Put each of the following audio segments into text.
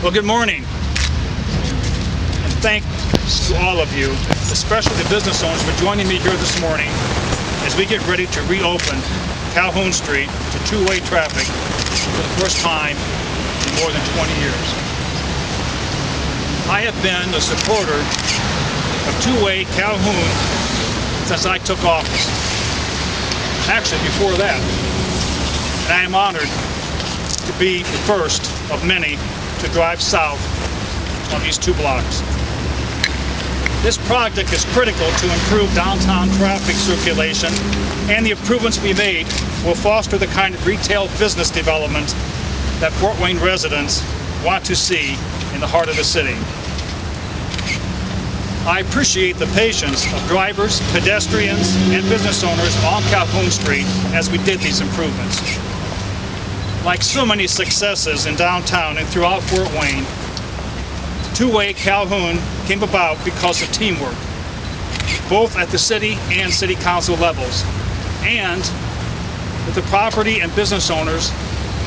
Well, good morning. And thanks to all of you, especially the business owners, for joining me here this morning as we get ready to reopen Calhoun Street to two-way traffic for the first time in more than 20 years. I have been a supporter of two-way Calhoun since I took office. Actually, before that. And I am honored to be the first of many to drive south on these two blocks. This project is critical to improve downtown traffic circulation, and the improvements we made will foster the kind of retail business development that Fort Wayne residents want to see in the heart of the city. I appreciate the patience of drivers, pedestrians, and business owners on Calhoun Street as we did these improvements. Like so many successes in downtown and throughout Fort Wayne, two-way Calhoun came about because of teamwork, both at the city and city council levels, and with the property and business owners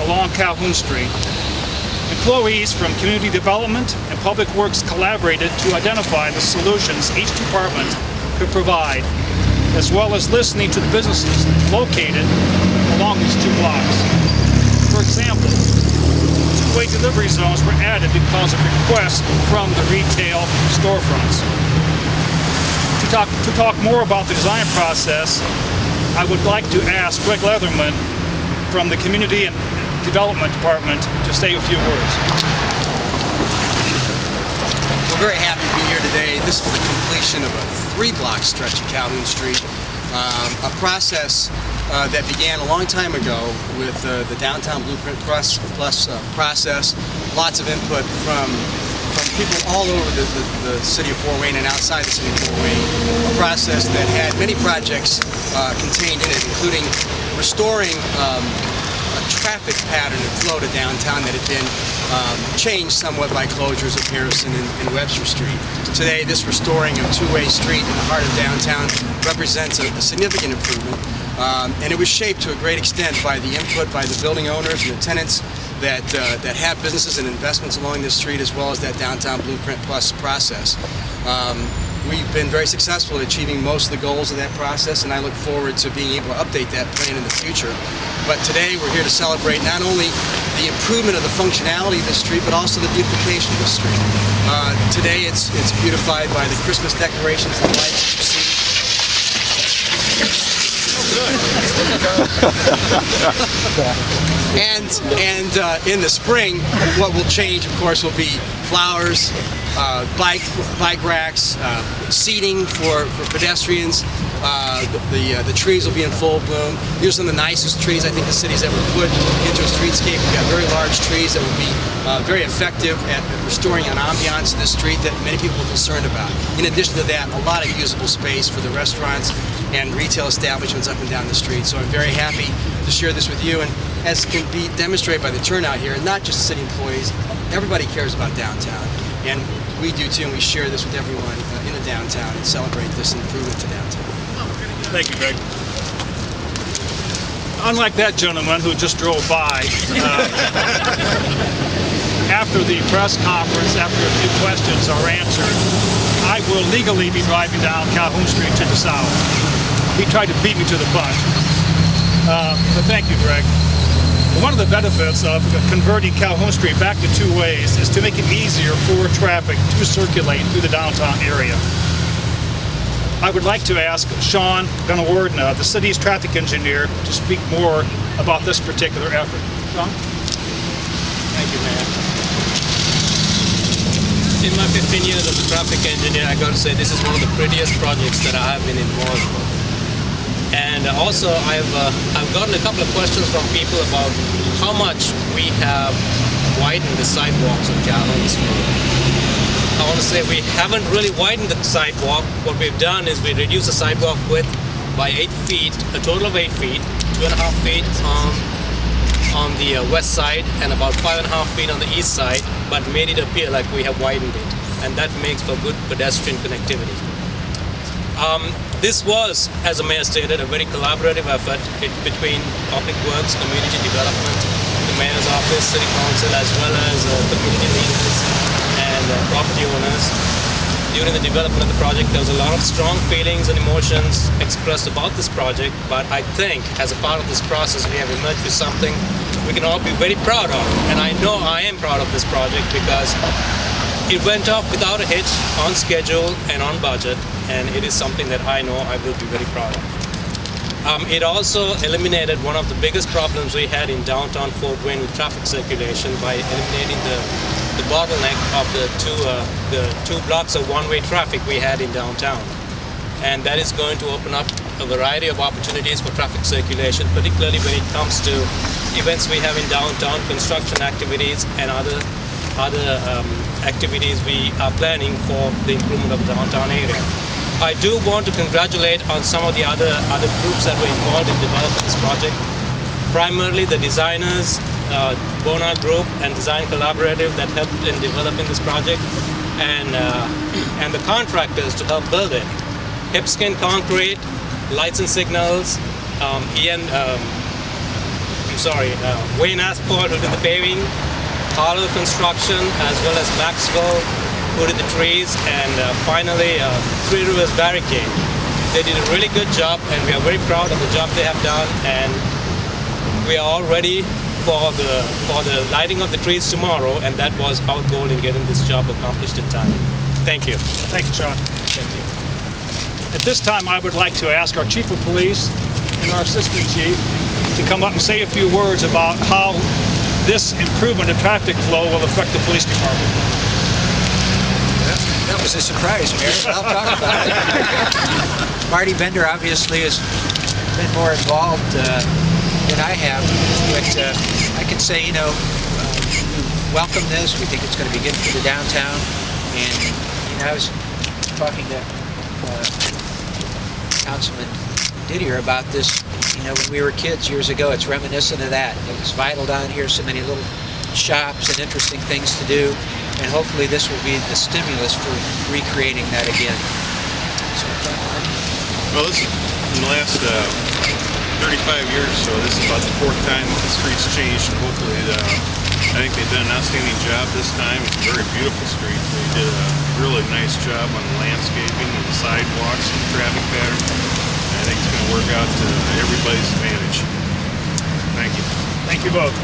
along Calhoun Street. Employees from community development and public works collaborated to identify the solutions each department could provide, as well as listening to the businesses located along these two blocks. For example, two-way delivery zones were added because of requests from the retail storefronts. To talk more about the design process, I would like to ask Greg Leatherman from the Community and Development Department to say a few words. We're very happy to be here today. This is the completion of a 3-block stretch of Calhoun Street, a process that began a long time ago with the Downtown Blueprint Plus process. Lots of input from people all over the city of Fort Wayne and outside the city of Fort Wayne. A process that had many projects contained in it, including restoring a traffic pattern and flow to downtown that had been changed somewhat by closures of Harrison and Webster Street. Today, this restoring of two-way street in the heart of downtown represents a significant improvement, and it was shaped to a great extent by the input by the building owners and the tenants that have businesses and investments along this street, as well as that Downtown Blueprint Plus process. We've been very successful at achieving most of the goals of that process, and I look forward to being able to update that plan in the future. But today we're here to celebrate not only the improvement of the functionality of the street, but also the beautification of the street. Today it's beautified by the Christmas decorations and lights that you see. And in the spring, what will change, of course, will be flowers, bike racks, seating for pedestrians. The trees will be in full bloom. These are some of the nicest trees I think the city's ever put into a streetscape. We've got very large trees that will be very effective at restoring an ambiance to the street that many people are concerned about. In addition to that, a lot of usable space for the restaurants and retail establishments up and down the street. So I'm very happy to share this with you, and as can be demonstrated by the turnout here, not just city employees, everybody cares about downtown. And we do too, and we share this with everyone in the downtown and celebrate this improvement to downtown. Thank you, Greg. Unlike that gentleman who just drove by, after the press conference, after a few questions are answered, I will legally be driving down Calhoun Street to the south. He tried to beat me to the punch. But thank you, Greg. One of the benefits of converting Calhoun Street back to two ways is to make it easier for traffic to circulate through the downtown area. I would like to ask Shan, Gunawardena, the city's traffic engineer, to speak more about this particular effort. Shan? Thank you, Mayor. In my 15 years as a traffic engineer, I got to say this is one of the prettiest projects that I have been involved with. And also, I've gotten a couple of questions from people about how much we have widened the sidewalks on Calhoun Street. I want to say we haven't really widened the sidewalk. What we've done is we reduced the sidewalk width by 8 feet, a total of 8 feet, 2.5 feet on the west side and about 5.5 feet on the east side, but made it appear like we have widened it. And that makes for good pedestrian connectivity. This was, as the mayor stated, a very collaborative effort between Public Works, Community Development, the mayor's office, City Council, as well as community leaders, during the development of the project, there was a lot of strong feelings and emotions expressed about this project, but I think as a part of this process, we have emerged with something we can all be very proud of. And I know I am proud of this project because it went off without a hitch, on schedule and on budget, and it is something that I know I will be very proud of. It also eliminated one of the biggest problems we had in downtown Fort Wayne with traffic circulation by eliminating the bottleneck of the two blocks of one-way traffic we had in downtown. And that is going to open up a variety of opportunities for traffic circulation, particularly when it comes to events we have in downtown, construction activities, and other activities we are planning for the improvement of the downtown area. I do want to congratulate on some of the other groups that were involved in developing this project. Primarily the designers, Bona Group and Design Collaborative that helped in developing this project, and the contractors to help build it. Hipskin Concrete, Lights and Signals, Wayne Asphalt who did the paving, Harlow Construction, as well as Maxwell who did the trees, and finally Three Rivers Barricade. They did a really good job, and we are very proud of the job they have done, and we are all ready for the lighting of the trees tomorrow, and that was our goal in getting this job accomplished in time. Thank you. Thank you, Sean. Thank you. At this time, I would like to ask our Chief of Police and our Assistant Chief to come up and say a few words about how this improvement of traffic flow will affect the police department. That was a surprise, Mayor. I'll talk about it. Marty Bender obviously has been more involved than I have, but I can say, we welcome this. We think it's going to be good for the downtown. And, I was talking to Councilman Didier about this, when we were kids years ago. It's reminiscent of that. It was vital down here, so many little shops and interesting things to do, and hopefully this will be the stimulus for recreating that again. Well, this is, in the last 35 years or so, this is about the fourth time that the street's changed, and hopefully I think they've done an outstanding job this time. It's a very beautiful street. They did a really nice job on the landscaping and the sidewalks and the traffic pattern. I think it's going to work out to everybody's advantage. Thank you. Thank you both.